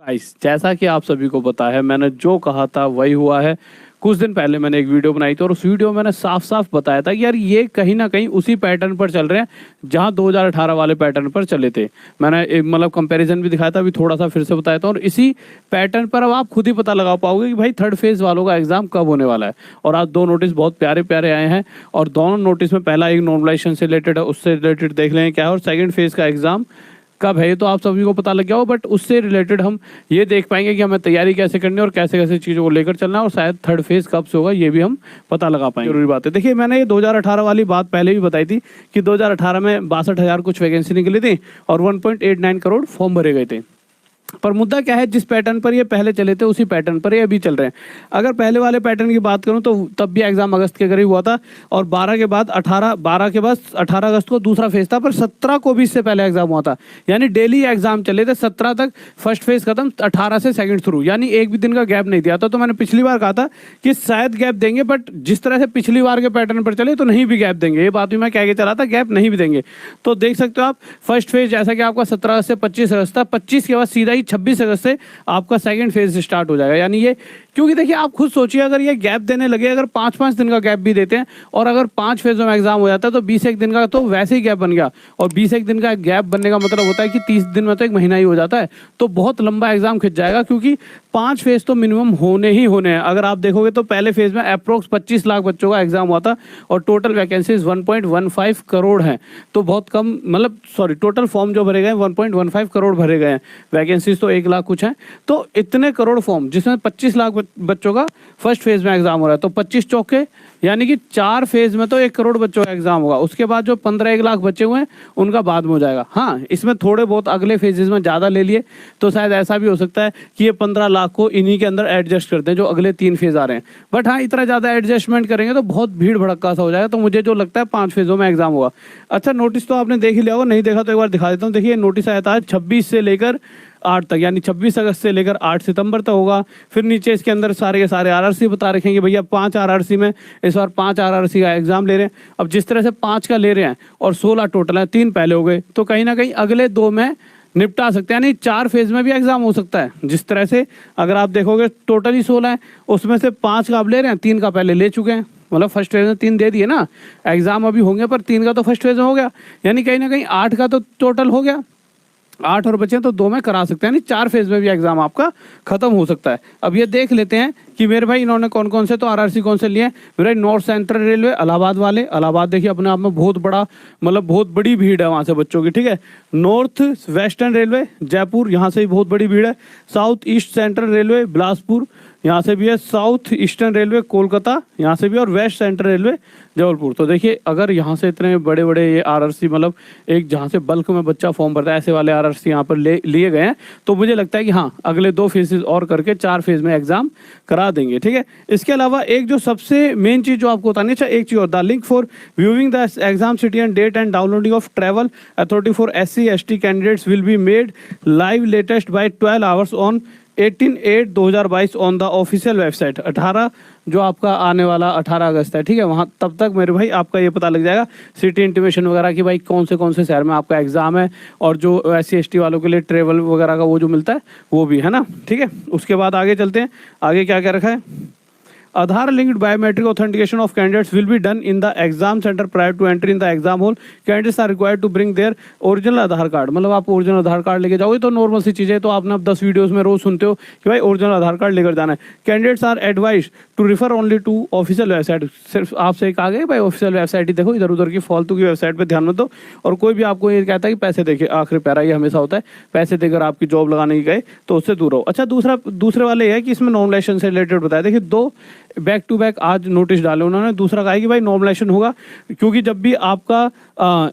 जैसा कि आप सभी को पता है, मैंने जो कहा था वही हुआ है। कुछ दिन पहले मैंने एक वीडियो बनाई थी और उस वीडियो में मैंने साफ साफ बताया था कि यार ये कहीं ना कहीं उसी पैटर्न पर चल रहे हैं जहां 2018 वाले पैटर्न पर चले थे। मैंने मतलब कंपैरिजन भी दिखाया था, अभी थोड़ा सा फिर से बताया था। और इसी पैटर्न पर अब आप खुद ही पता लगा पाओगे कि भाई थर्ड फेज वालों का एग्जाम कब होने वाला है। और आज दो नोटिस बहुत प्यारे प्यारे आए हैं और दोनों नोटिस में पहला एक नॉर्मलाइजेशन से रिलेटेड है, उससे रिलेटेड देख लें क्या है, और सेकेंड फेज का एग्जाम कब है ये तो आप सभी को पता लग गया हो। बट उससे रिलेटेड हम ये देख पाएंगे कि हमें तैयारी कैसे करनी है और कैसे कैसे चीज़ों को लेकर चलना है, और शायद थर्ड फेज कब से होगा ये भी हम पता लगा पाएंगे। जरूरी बात है। देखिए, मैंने ये 2018 वाली बात पहले भी बताई थी कि 2018 में 62,000 कुछ वैकेंसी निकली थी और 1.89 करोड़ फॉर्म भरे गए थे। पर मुद्दा क्या है, जिस पैटर्न पर ये पहले चले थे उसी पैटर्न पर ये अभी चल रहे हैं। अगर पहले वाले पैटर्न की बात करूं तो तब भी एग्जाम अगस्त के करीब हुआ था और 12 के बाद 18 अगस्त को दूसरा फेज था, पर 17 को भी इससे पहले एग्जाम हुआ था। यानी डेली एग्जाम चले थे, 17 तक फर्स्ट फेज खत्म, 18 से सेकंड शुरू, यानी एक भी दिन का गैप नहीं दिया था। तो मैंने पिछली बार कहा था कि शायद गैप देंगे, बट जिस तरह से पिछली बार के पैटर्न पर चले तो नहीं भी गैप देंगे। ये बात भी मैं कह के चला था, गैप नहीं भी देंगे। तो देख सकते हो आप, फर्स्ट फेज जैसा कि आपका 17 से 25 अगस्त था, 25 के बाद सीधा 26 अगस्त से आपका सेकंड फेज स्टार्ट हो जाएगा। यानी ये, क्योंकि देखिए आप खुद सोचिए, अगर ये गैप देने लगे, अगर 5-5 दिन का गैप भी देते हैं और अगर 5 फेजों में एग्जाम हो जाता है तो 21 दिन का तो वैसे ही गैप बन गया। और 21 दिन का गैप बनने का मतलब होता है कि 30 दिन में तो एक महीना ही हो जाता है। तो बहुत लंबा एग्जाम खिंच जाएगा, क्योंकि 5 फेज तो मिनिमम होने ही होने हैं। अगर आप देखोगे तो पहले फेज में अप्रोक्स 25 लाख बच्चों का एग्जाम हुआ था और टोटल वैकेंसीज 1.15 करोड़ हैं। तो बहुत कम, मतलब सॉरी, टोटल फॉर्म जो भरे गए 1.15 करोड़ भरे गए हैं, वैकेंसीज तो 1 लाख कुछ हैं। तो इतने करोड़ फॉर्म, जिसमें 25 लाख बच्चों का फर्स्ट फेज में एग्जाम हो रहा है, तो 25 चौके यानी कि 4 फेज में तो 1 करोड़ बच्चों का एग्जाम होगा। उसके बाद जो 15-1 लाख बचे हुए हैं उनका बाद में हो जाएगा। हाँ, इसमें थोड़े बहुत अगले फेजेस में ज़्यादा ले लिए तो शायद ऐसा भी हो सकता है कि ये 15 लाख को इन्हीं के अंदर एडजस्ट करते हैं जो अगले 3 फेज आ रहे हैं। बट हाँ, इतना ज़्यादा एडजस्टमेंट करेंगे तो बहुत भीड़ भड़का सा हो जाएगा। तो मुझे जो लगता है 5 फेजों में एग्जाम होगा। अच्छा, नोटिस तो आपने देख ही लिया होगा, नहीं देखा तो एक बार दिखा देता हूँ। देखिए, नोटिस आया था 26 से लेकर 8 तक, यानी 26 अगस्त से लेकर 8 सितंबर तक होगा। फिर नीचे इसके अंदर सारे के सारे आरआरसी बता रखेंगे, भैया 5 आरआरसी में इस बार 5 आरआरसी का एग्जाम ले रहे हैं। अब जिस तरह से 5 का ले रहे हैं और 16 टोटल है, 3 पहले हो गए, तो कहीं ना कहीं अगले 2 में निपटा सकते हैं। यानी 4 फेज में भी एग्जाम हो सकता है। जिस तरह से अगर आप देखोगे टोटल ही 16 है, उसमें से 5 का आप ले रहे हैं, 3 का पहले ले चुके हैं। मतलब फर्स्ट फेज में 3 दे दिए ना, एग्जाम अभी होंगे पर 3 का तो फर्स्ट फेज में हो गया। यानी कहीं ना कहीं 8 का तो टोटल हो गया, 8 और बचे तो 2 में करा सकते हैं। यानी 4 फेज में भी एग्जाम आपका खत्म हो सकता है। अब ये देख लेते हैं कि मेरे भाई इन्होंने कौन कौन से तो आरआरसी कौन से लिए। मेरे भाई नॉर्थ सेंट्रल रेलवे इलाहाबाद वाले, इलाहाबाद देखिए अपने आप में बहुत बड़ा, मतलब बहुत बड़ी भीड़ है वहाँ से बच्चों की, ठीक है। नॉर्थ वेस्टर्न रेलवे जयपुर, यहाँ से भी बहुत बड़ी भीड़ है। South east central railway Bilaspur, यहाँ से भी है। साउथ ईस्टर्न रेलवे कोलकाता, यहाँ से भी। और वेस्ट सेंट्रल रेलवे जबलपुर। तो देखिए, अगर यहाँ से इतने बड़े बड़े ये आरआरसी, मतलब एक जहाँ से बल्क में बच्चा फॉर्म भरता है, ऐसे वाले आरआरसी यहाँ पर लिए गए हैं, तो मुझे लगता है कि हाँ, अगले 2 फेजेस और करके 4 फेज में एग्जाम करा देंगे, ठीक है। इसके अलावा एक जो सबसे मेन चीज़ जो आपको बतानी है, अच्छा एक चीज़ और, the link for viewing the exam city and date and downloading of travel authority for SC/ST candidates will be made live latest by 12 hours on 18/8/2022 on the official website. 18 जो आपका आने वाला 18 अगस्त है, ठीक है। वहाँ तब तक मेरे भाई आपका ये पता लग जाएगा सिटी इंटीमेशन वगैरह की, भाई कौन से शहर में आपका एग्जाम है, और जो SC/ST वालों के लिए ट्रेवल वगैरह का वो जो मिलता है वो भी है ना, ठीक है। उसके बाद आगे चलते हैं, आगे क्या क्या रखा है। Aadhaar linked biometric authentication of candidates will be done in the exam center prior to entry in the exam hall. Candidates are required to bring their original Aadhaar card. मतलब आप ओरिजिनल आधार कार्ड लेके जाओगे तो normal सी चीज़ें तो आपने अब 10 videos में रोज सुनते हो कि भाई ओरिजिनल आधार कार्ड लेकर जाना है। Candidates are advise to refer only to official website. सिर्फ आपसे कहा गया भाई ऑफिशियल वेबसाइट ही देखो, इधर उधर की फालतू की वेबसाइट पर ध्यान मत दो। और कोई भी आपको ये कहता है कि पैसे देके, आखिरी पैरा ये हमेशा होता है, पैसे देकर आपकी जॉब लगाने की गए तो उससे दूर रहो। अच्छा, दूसरे वाले है कि इसमें नॉर्मलाइजेशन से रिलेटेड बताया। देखिए, 2 बैक टू बैक आज नोटिस डाले उन्होंने। दूसरा कहा कि भाई नॉर्मलाइजेशन होगा, क्योंकि जब भी आपका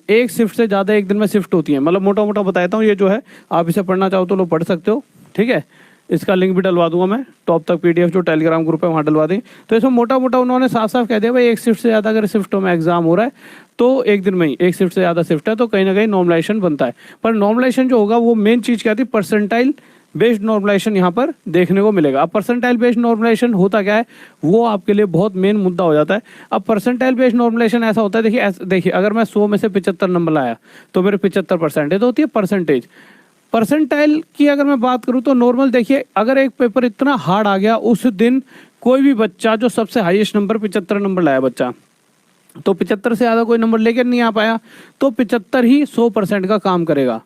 एक शिफ्ट से ज़्यादा एक दिन में शिफ्ट होती है, मतलब मोटा मोटा बताता हूँ, ये जो है आप इसे पढ़ना चाहो तो लो पढ़ सकते हो, ठीक है। इसका लिंक भी डलवा दूंगा मैं, टॉप तक PDF जो टेलीग्राम ग्रुप है वहाँ डलवा दें। तो इसमें मोटा मोटा उन्होंने साफ साफ कह दिया भाई एक शिफ्ट से ज़्यादा अगर शिफ्टों में एग्जाम हो रहा है तो एक दिन में ही एक शिफ्ट से ज़्यादा शिफ्ट है तो कहीं ना कहीं नॉर्मलाइजेशन बनता है। पर नॉर्मलाइजेशन जो होगा वो मेन चीज़ क्या थी, परसेंटाइल बेस्ड नॉर्मलाइजेशन यहाँ पर देखने को मिलेगा। अब परसेंटाइल बेस्ड नॉर्मलाइजेशन होता क्या है, वो आपके लिए बहुत मेन मुद्दा हो जाता है। अब परसेंटाइल बेस्ड नॉर्मलाइजेशन ऐसा होता है, देखिए अगर मैं 100 में से 75 नंबर लाया तो मेरे 75% है, तो होती है परसेंटेज। परसेंटाइल की अगर मैं बात करूँ तो नॉर्मल देखिए, अगर एक पेपर इतना हार्ड आ गया उस दिन, कोई भी बच्चा जो सबसे हाईएस्ट नंबर 75 नंबर लाया बच्चा, तो 75 से ज़्यादा कोई नंबर लेकर नहीं आ पाया, तो 75 ही 100% का काम करेगा।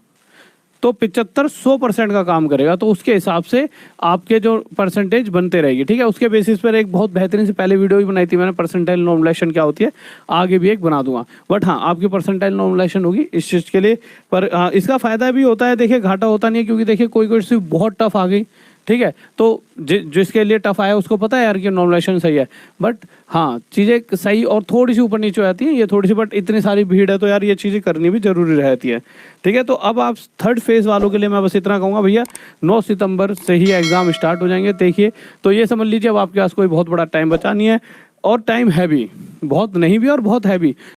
तो 75 100% का काम करेगा, तो उसके हिसाब से आपके जो परसेंटेज बनते रहेगी, ठीक है। उसके बेसिस पर एक बहुत बेहतरीन से पहले वीडियो भी बनाई थी मैंने, परसेंटाइल नॉर्मलाइजेशन क्या होती है, आगे भी एक बना दूंगा। बट हाँ, आपकी परसेंटाइल नॉर्मलाइजेशन होगी इस चीज़ के लिए। पर इसका फ़ायदा भी होता है, देखिए घाटा होता नहीं है, क्योंकि देखिए कोई कोई सिर्फ बहुत टफ आ गई, ठीक है, तो जिसके लिए टफ आया उसको पता है यार कि नॉर्मलाइजेशन सही है। बट हाँ, चीज़ें सही और थोड़ी सी ऊपर नीचे हो जाती हैं ये थोड़ी सी, बट इतनी सारी भीड़ है तो यार ये चीज़ें करनी भी जरूरी रहती है, ठीक है। तो अब आप थर्ड फेज़ वालों के लिए मैं बस इतना कहूँगा भैया, 9 सितंबर से ही एग्ज़ाम स्टार्ट हो जाएंगे। देखिए तो ये समझ लीजिए अब आपके पास कोई बहुत बड़ा टाइम बचा नहीं है, और टाइम है भी, बहुत नहीं भी और बहुत है भी।